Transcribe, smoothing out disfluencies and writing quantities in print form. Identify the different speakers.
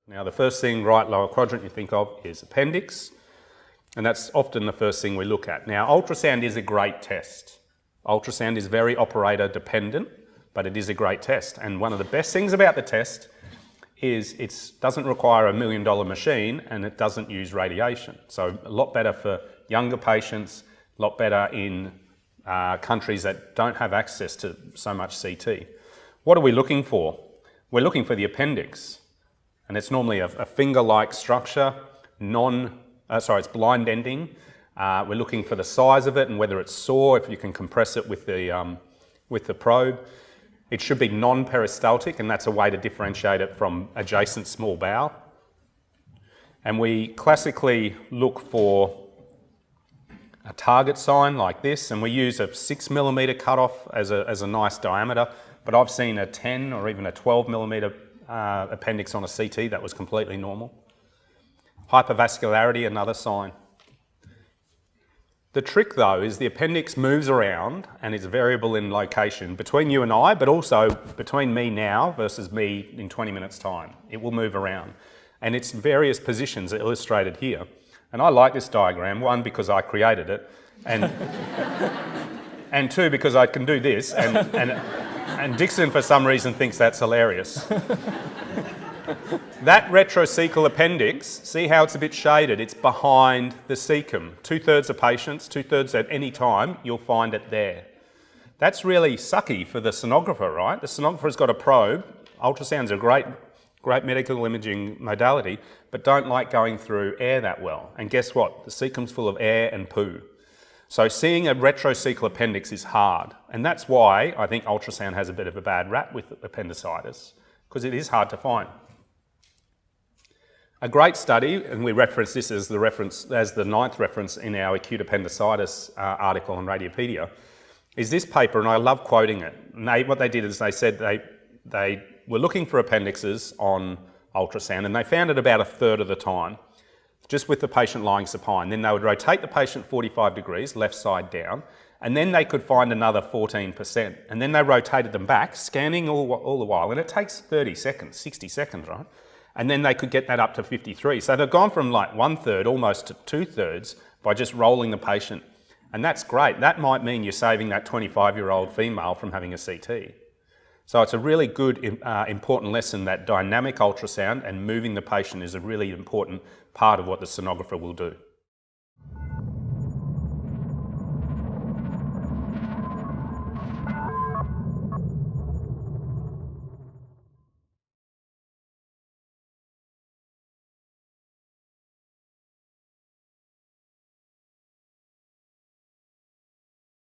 Speaker 1: Now the first thing, right lower quadrant, you think of is appendix, and that's often the first thing we look at. Now ultrasound is a great test. Ultrasound is very operator dependent, but it is a great test. And one of the best things about the test is it doesn't require $1 million machine and it doesn't use radiation. So a lot better for younger patients, a lot better in countries that don't have access to so much CT. What are we looking for? We're looking for the appendix. And it's normally a finger-like structure, it's blind ending. We're looking for the size of it and whether it's sore, if you can compress it with the probe. It should be non-peristaltic, and that's a way to differentiate it from adjacent small bowel. And we classically look for a target sign like this, and we use a 6mm cutoff as a nice diameter, but I've seen a 10 or even a 12mm appendix on a CT that was completely normal. Hypervascularity, another sign. The trick though is the appendix moves around and is variable in location between you and I, but also between me now versus me in 20 minutes time. It will move around. And its various positions are illustrated here. And I like this diagram, one, because I created it, and, and two, because I can do this, and Dixon for some reason thinks that's hilarious. That retrocecal appendix, see how it's a bit shaded? It's behind the cecum. 2/3 of patients, 2/3 at any time, you'll find it there. That's really sucky for the sonographer, right? The sonographer's got a probe. Ultrasound's a great medical imaging modality, but don't like going through air that well. And guess what? The cecum's full of air and poo. So seeing a retrocecal appendix is hard. And that's why I think ultrasound has a bit of a bad rap with appendicitis, because it is hard to find. A great study, and we reference this as the 9th reference in our acute appendicitis article on Radiopedia, is this paper, and I love quoting it. And what they did is they said they were looking for appendixes on ultrasound, and they found it about 1/3 of the time, just with the patient lying supine. Then they would rotate the patient 45 degrees, left side down, and then they could find another 14%. And then they rotated them back, scanning all the while, and it takes 30 seconds, 60 seconds, right? And then they could get that up to 53. So they've gone from like 1/3 almost to 2/3 by just rolling the patient. And that's great. That might mean you're saving that 25-year-old female from having a CT. So it's a really good, important lesson that dynamic ultrasound and moving the patient is a really important part of what the sonographer will do.